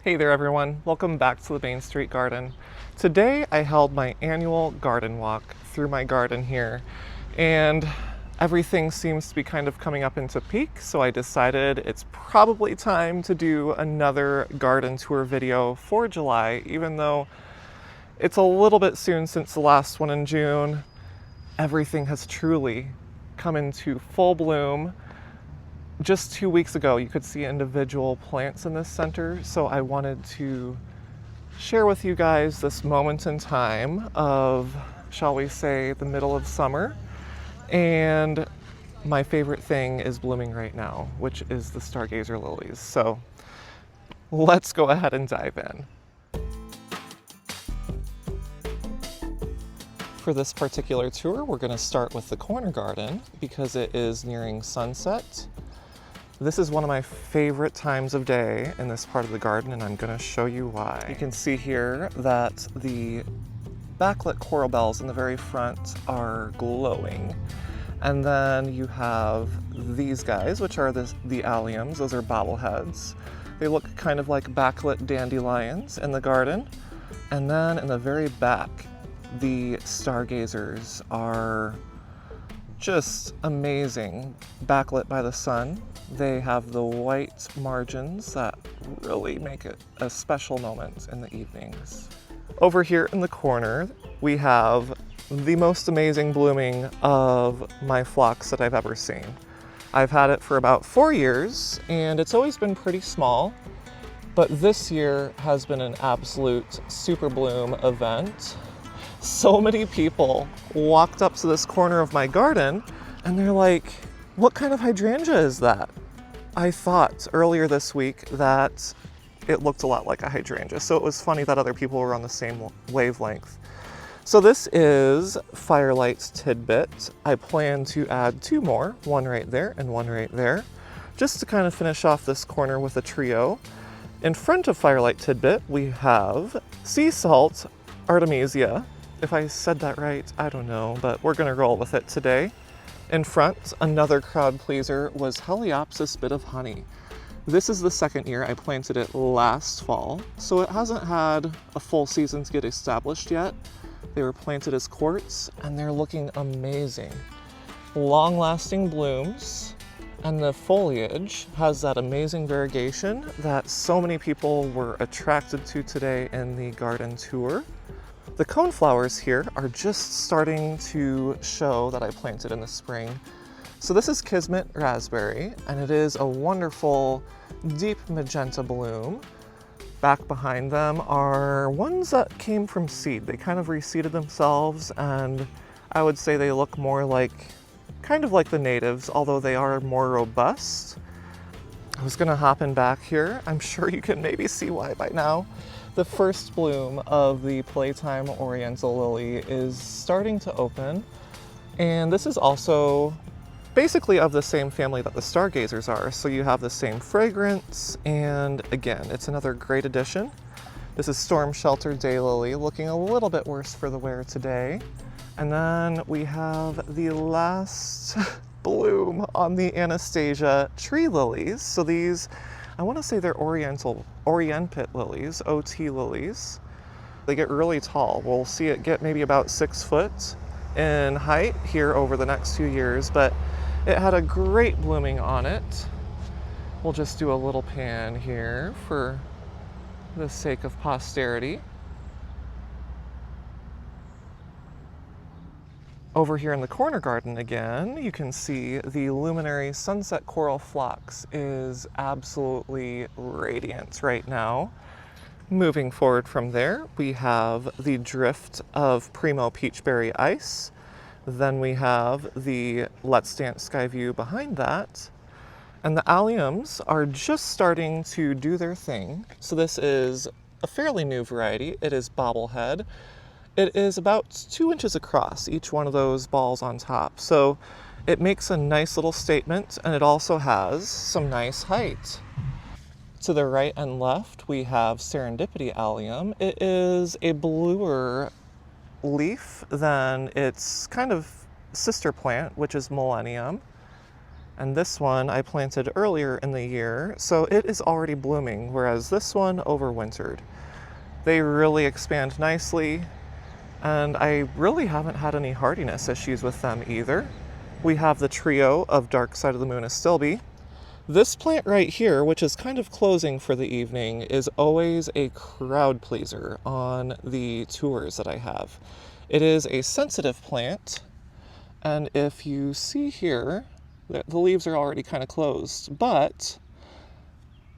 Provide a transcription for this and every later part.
Hey there everyone, welcome back to the Main Street Garden. Today I held my annual garden walk through my garden here, and everything seems to be kind of coming up into peak, so I decided it's probably time to do another garden tour video for July, even though it's a little bit soon since the last one in June. Everything has truly come into full bloom. Just 2 weeks ago, you could see individual plants in this center, so I wanted to share with you guys this moment in time of, shall we say, the middle of summer. And my favorite thing is blooming right now, which is the Stargazer Lilies. So let's go ahead and dive in. For this particular tour, we're going to start with the corner garden because it is nearing sunset. This is one of my favorite times of day in this part of the garden, and I'm going to show you why. You can see here that the backlit coral bells in the very front are glowing. And then you have these guys, which are the alliums. Those are bobbleheads. They look kind of like backlit dandelions in the garden. And then in the very back, the Stargazers are just amazing, backlit by the sun. They have the white margins that really make it a special moment in the evenings. Over here in the corner, we have the most amazing blooming of my phlox that I've ever seen. I've had it for about 4 years, and it's always been pretty small, but this year has been an absolute super bloom event. So many people walked up to this corner of my garden and they're like, what kind of hydrangea is that? I thought earlier this week that it looked a lot like a hydrangea, so it was funny that other people were on the same wavelength. So this is Firelight Tidbit. I plan to add 2 more, one right there and one right there, just to kind of finish off this corner with a trio. In front of Firelight Tidbit, we have Sea Salt Artemisia. If I said that right, I don't know, but we're gonna roll with it today. In front, another crowd pleaser was Heliopsis Bit of Honey. This is the second year. I planted it last fall, so it hasn't had a full season to get established yet. They were planted as quartz, and they're looking amazing. Long-lasting blooms, and the foliage has that amazing variegation that so many people were attracted to today in the garden tour. The coneflowers here are just starting to show that I planted in the spring. So this is Kismet Raspberry, and it is a wonderful deep magenta bloom. Back behind them are ones that came from seed. They kind of reseeded themselves, and I would say they look more like, kind of like the natives, although they are more robust. I was gonna hop in back here. I'm sure you can maybe see why by now. The first bloom of the Playtime Oriental Lily is starting to open, and this is also basically of the same family that the Stargazers are, so you have the same fragrance, and again, it's another great addition. This is Storm Shelter Daylily, looking a little bit worse for the wear today. And then we have the last bloom on the Anastasia Tree Lilies. So these, I want to say they're Orienpit lilies, OT lilies. They get really tall. We'll see it get maybe about 6 foot in height here over the next few years, but it had a great blooming on it. We'll just do a little pan here for the sake of posterity. Over here in the corner garden again, you can see the Luminary Sunset Coral Phlox is absolutely radiant right now. Moving forward from there, we have the drift of Primo Peachberry Ice. Then we have the Let's Dance Skyview behind that. And the alliums are just starting to do their thing. So this is a fairly new variety. It is bobblehead. It is about 2 inches across, each one of those balls on top. So it makes a nice little statement, and it also has some nice height. To the right and left, we have Serendipity Allium. It is a bluer leaf than its kind of sister plant, which is Millennium. And this one I planted earlier in the year, so it is already blooming, whereas this one overwintered. They really expand nicely, and I really haven't had any hardiness issues with them either. We have the trio of Dark Side of the Moon Astilbe. This plant right here, which is kind of closing for the evening, is always a crowd pleaser on the tours that I have. It is a sensitive plant, and if you see here, the leaves are already kind of closed, but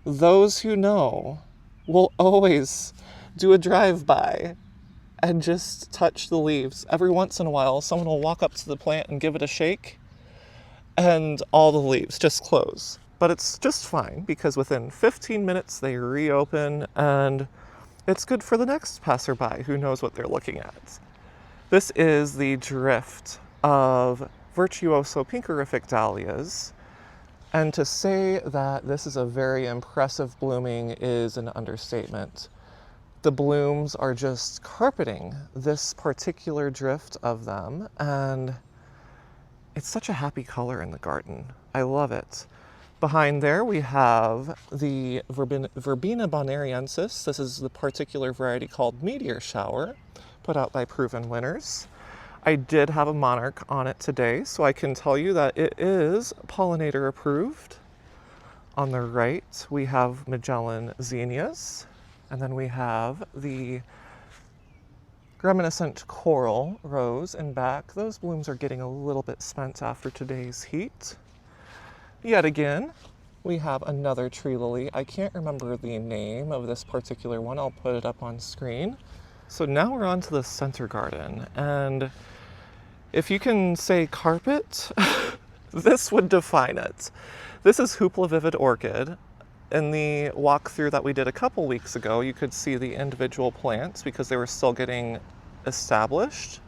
those who know will always do a drive-by and just touch the leaves. Every once in a while, someone will walk up to the plant and give it a shake, and all the leaves just close. But it's just fine, because within 15 minutes they reopen, and it's good for the next passerby who knows what they're looking at. This is the drift of Virtuoso Pinkerific Dahlias, and to say that this is a very impressive blooming is an understatement. The blooms are just carpeting this particular drift of them, and it's such a happy color in the garden. I love it. Behind there we have the Verbena bonariensis. This is the particular variety called Meteor Shower, put out by Proven Winners. I did have a monarch on it today, so I can tell you that it is pollinator approved. On the right, we have Magellan zinnias, and then we have the reminiscent coral rose in back. Those blooms are getting a little bit spent after today's heat. Yet again, we have another tree lily. I can't remember the name of this particular one. I'll put it up on screen. So now we're on to the center garden, and if you can say carpet, this would define it. This is Hoopla Vivid Orchid. In the walkthrough that we did a couple weeks ago, you could see the individual plants because they were still getting established.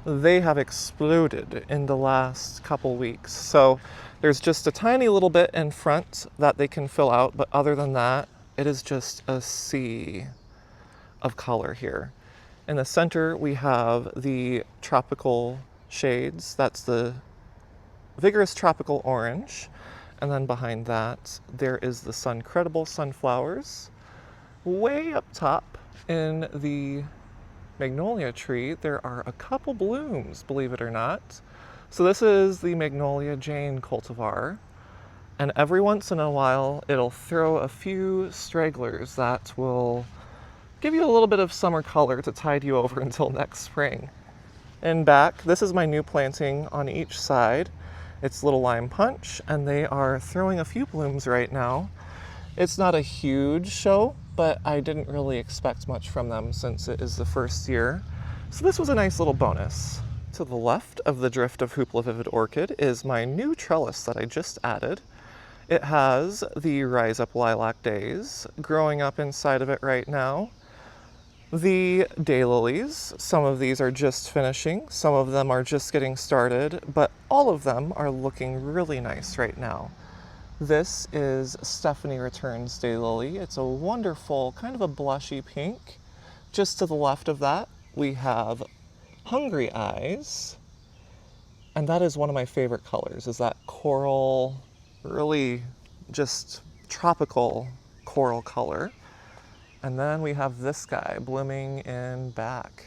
They have exploded in the last couple weeks. So there's just a tiny little bit in front that they can fill out, but other than that, it is just a sea of color here. In the center, we have the tropical shades. That's the vigorous tropical orange. And then behind that, there is the Suncredible sunflowers. Way up top in the magnolia tree, there are a couple blooms, believe it or not. So this is the Magnolia Jane cultivar. And every once in a while, it'll throw a few stragglers that will give you a little bit of summer color to tide you over until next spring. And back, this is my new planting on each side. It's Little Lime Punch, and they are throwing a few blooms right now. It's not a huge show, but I didn't really expect much from them since it is the first year. So this was a nice little bonus. To the left of the drift of Hoopla Vivid Orchid is my new trellis that I just added. It has the Rise Up Lilac Days growing up inside of it right now. The daylilies, some of these are just finishing, some of them are just getting started, but all of them are looking really nice right now. This is Stephanie Returns Daylily. It's a wonderful, kind of a blushy pink. Just to the left of that, we have Hungry Eyes, and that is one of my favorite colors, is that coral, really just tropical coral color. And then we have this guy blooming in back.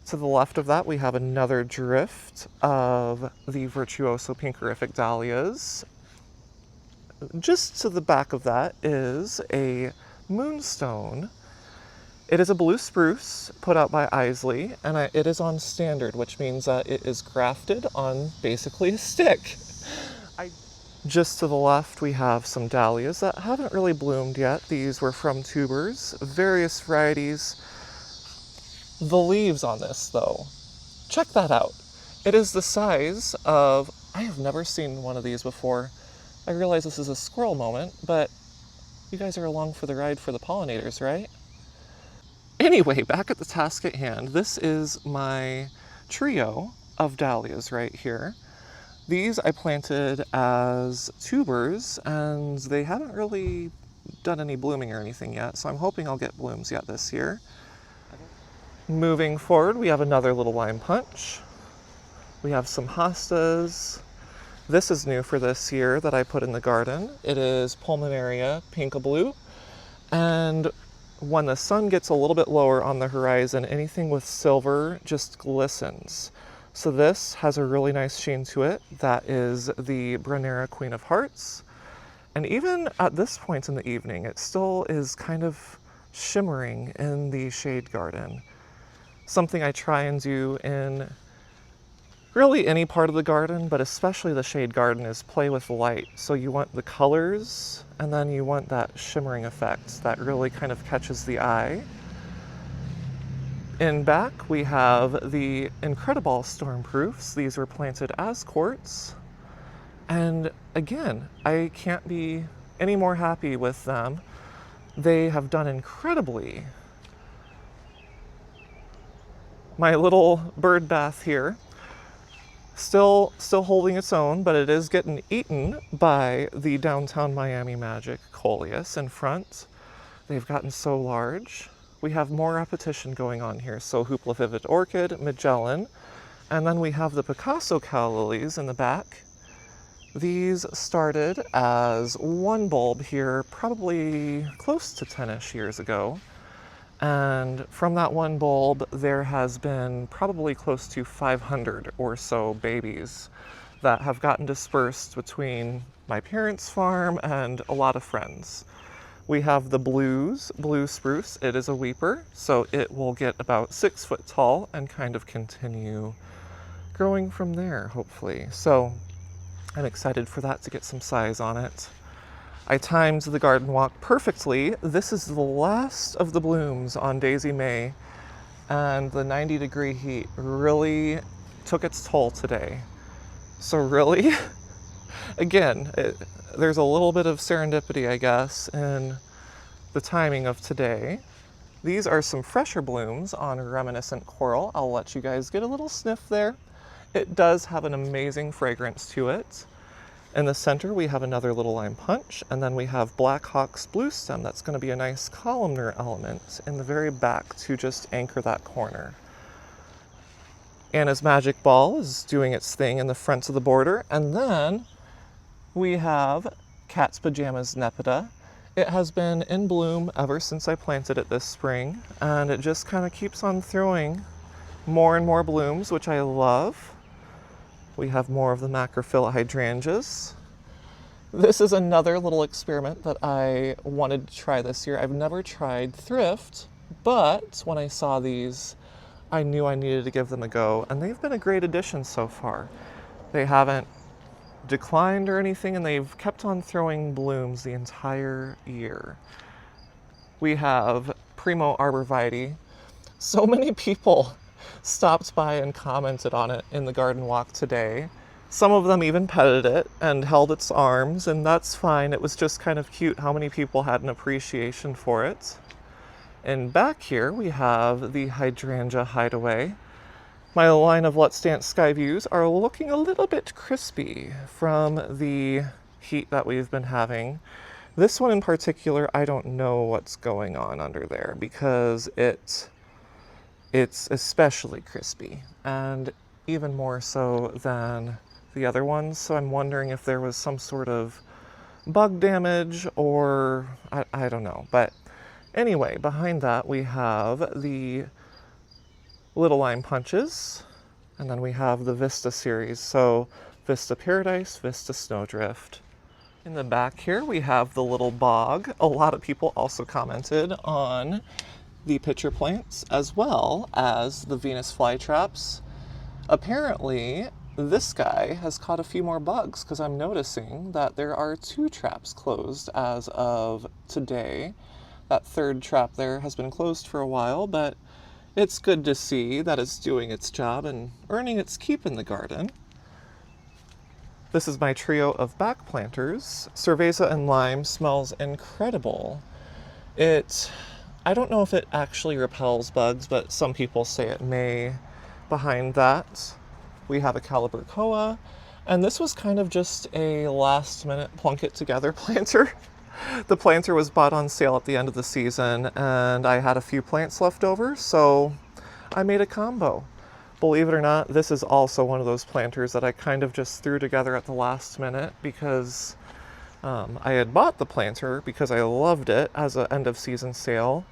To the left of that, we have another drift of the Virtuoso Pinkerific Dahlias. Just to the back of that is a moonstone. It is a blue spruce put out by Isley, and it is on standard, which means that it is grafted on basically a stick. Just to the left, we have some dahlias that haven't really bloomed yet. These were from tubers, various varieties. The leaves on this, though, check that out. It is the size of, I have never seen one of these before. I realize this is a squirrel moment, but you guys are along for the ride for the pollinators, right? Anyway, back at the task at hand, this is my trio of dahlias right here. These I planted as tubers, and they haven't really done any blooming or anything yet, so I'm hoping I'll get blooms yet this year. Moving forward, we have another Little Lime Punch. We have some hostas. This is new for this year that I put in the garden. It is Pulmonaria Pinkablu. And when the sun gets a little bit lower on the horizon, anything with silver just glistens. So this has a really nice sheen to it. That is the Brunera Queen of Hearts. And even at this point in the evening, it still is kind of shimmering in the shade garden. Something I try and do in really any part of the garden, but especially the shade garden, is play with light. So you want the colors, and then you want that shimmering effect that really kind of catches the eye. In back, we have the Incredible Stormproofs. These were planted as quartz. And again, I can't be any more happy with them. They have done incredibly. My little bird bath here, still holding its own, but it is getting eaten by the Downtown Miami Magic Coleus in front. They've gotten so large. We have more repetition going on here. So Hoopla Vivid Orchid, Magellan, and then we have the Picasso Cow Lilies in the back. These started as one bulb here probably close to 10-ish years ago. And from that one bulb, there has been probably close to 500 or so babies that have gotten dispersed between my parents' farm and a lot of friends. We have the blue spruce. It is a weeper, so it will get about 6 foot tall and kind of continue growing from there, hopefully. So I'm excited for that to get some size on it. I timed the garden walk perfectly. This is the last of the blooms on Daisy May, and the 90-degree heat really took its toll today. So really, again, there's a little bit of serendipity, I guess, in the timing of today. These are some fresher blooms on Reminiscent Coral. I'll let you guys get a little sniff there. It does have an amazing fragrance to it. In the center, we have another little lime punch, and then we have Black Hawk's blue stem. That's going to be a nice columnar element in the very back to just anchor that corner. Anna's Magic Ball is doing its thing in the front of the border, and then we have Cat's Pajamas Nepeta. It has been in bloom ever since I planted it this spring, and it just kind of keeps on throwing more and more blooms, which I love. We have more of the macrophylla hydrangeas. This is another little experiment that I wanted to try this year. I've never tried thrift, but when I saw these, I knew I needed to give them a go, and they've been a great addition so far. They haven't declined or anything, and they've kept on throwing blooms the entire year. We have Primo Arborvitae. So many people stopped by and commented on it in the garden walk today. Some of them even petted it and held its arms, and that's fine. It was just kind of cute how many people had an appreciation for it. And back here we have the Hydrangea Hideaway. My line of Let's Dance Sky Views are looking a little bit crispy from the heat that we've been having. This one in particular, I don't know what's going on under there because it's especially crispy, and even more so than the other ones. So I'm wondering if there was some sort of bug damage or I don't know. But anyway, behind that we have the Little Lime Punches, and then we have the Vista series. So Vista Paradise, Vista Snowdrift. In the back here we have the Little Bog. A lot of people also commented on the pitcher plants as well as the Venus flytraps. Apparently this guy has caught a few more bugs because I'm noticing that there are 2 traps closed as of today. That third trap there has been closed for a while, but it's good to see that it's doing its job and earning its keep in the garden. This is my trio of back planters. Cerveza and Lime smells incredible. I don't know if it actually repels bugs, but some people say it may. Behind that, we have a Calibrachoa, and this was kind of just a last-minute plunk-it-together planter. The planter was bought on sale at the end of the season, and I had a few plants left over, so I made a combo. Believe it or not, this is also one of those planters that I kind of just threw together at the last minute because I had bought the planter because I loved it as an end of season sale.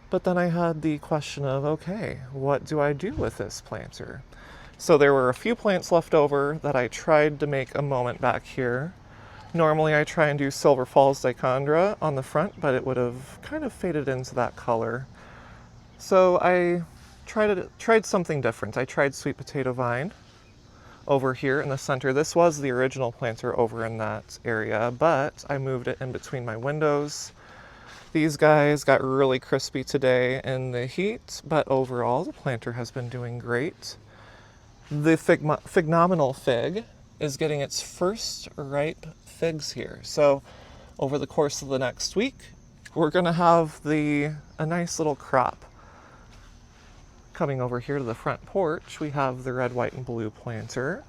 But then I had the question of, okay, what do I do with this planter? So there were a few plants left over that I tried to make a moment back here. Normally I try and do Silver Falls Dichondra on the front, but it would have kind of faded into that color. So I tried something different. I tried Sweet Potato Vine over here in the center. This was the original planter over in that area, but I moved it in between my windows. These guys got really crispy today in the heat, but overall the planter has been doing great. The Fignomenal Fig is getting its first ripe figs here. So over the course of the next week, we're gonna have a nice little crop. Coming over here to the front porch, we have the red, white, and blue planter.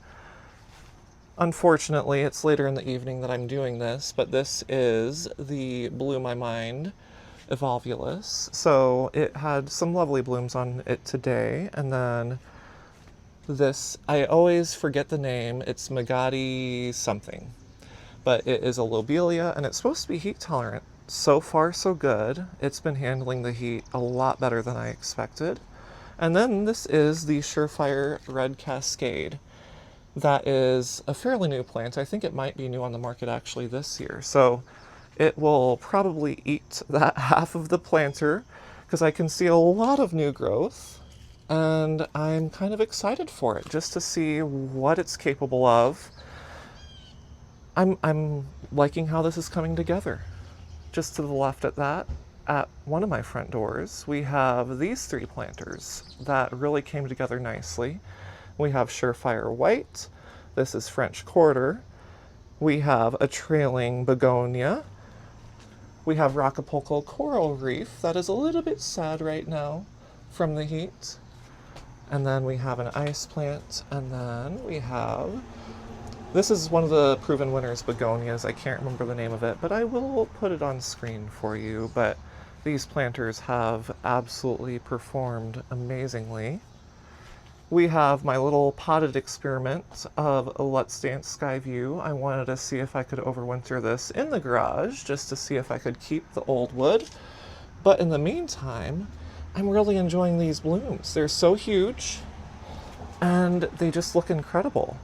Unfortunately, it's later in the evening that I'm doing this, but this is the Blew My Mind Evolvulus. So it had some lovely blooms on it today, and then this, I always forget the name, it's Magadi something, but it is a lobelia and it's supposed to be heat tolerant. So far so good. It's been handling the heat a lot better than I expected. And then this is the Surefire Red Cascade. That is a fairly new plant. I think it might be new on the market actually this year. So it will probably eat that half of the planter because I can see a lot of new growth. And I'm kind of excited for it just to see what it's capable of. I'm liking how this is coming together. Just to the left at one of my front doors, we have these three planters that really came together nicely. We have Surefire White, this is French Quarter, we have a trailing begonia, we have Acapulco Coral Reef that is a little bit sad right now from the heat. And then we have an ice plant, and then we have, this is one of the Proven Winners begonias. I can't remember the name of it, but I will put it on screen for you. But these planters have absolutely performed amazingly. We have my little potted experiment of a Let's Dance Sky View. I wanted to see if I could overwinter this in the garage, just to see if I could keep the old wood. But in the meantime, I'm really enjoying these blooms. They're so huge and they just look incredible.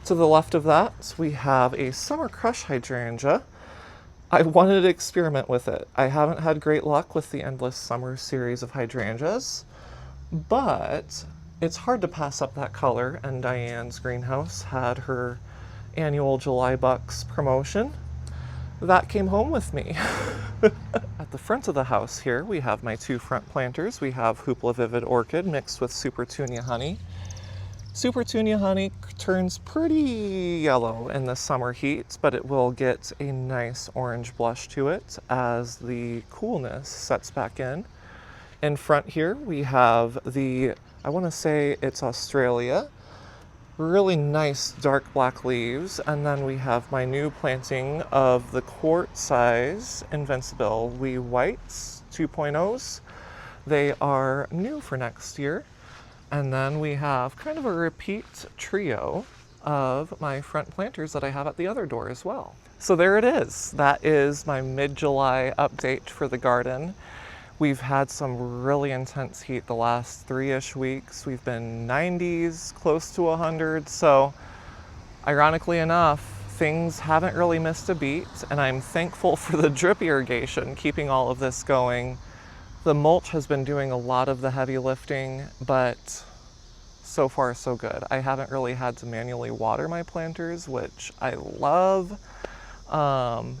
To the left of that, we have a Summer Crush hydrangea. I wanted to experiment with it. I haven't had great luck with the Endless Summer series of hydrangeas, but it's hard to pass up that color, and Diane's greenhouse had her annual July Bucks promotion. That came home with me. At the front of the house here, we have my two front planters. We have Hoopla Vivid Orchid mixed with Supertunia Honey. Supertunia Honey turns pretty yellow in the summer heat, but it will get a nice orange blush to it as the coolness sets back in. In front here, we have I want to say it's Australia. Really nice dark black leaves, and then we have my new planting of the quart size Invincible Wee Whites 2.0s. They are new for next year. And then we have kind of a repeat trio of my front planters that I have at the other door as well. So there it is. That is my mid-July update for the garden. We've had some really intense heat the last 3-ish weeks. We've been 90s, close to 100. So ironically enough, things haven't really missed a beat, and I'm thankful for the drip irrigation keeping all of this going. The mulch has been doing a lot of the heavy lifting, but so far so good. I haven't really had to manually water my planters, which I love.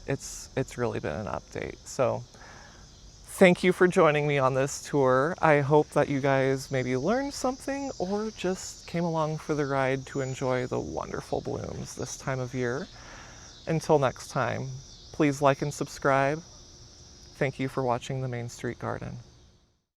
It's really been an update. So thank you for joining me on this tour. I hope that you guys maybe learned something or just came along for the ride to enjoy the wonderful blooms this time of year. Until next time, please like and subscribe. Thank you for watching the Main Street Garden.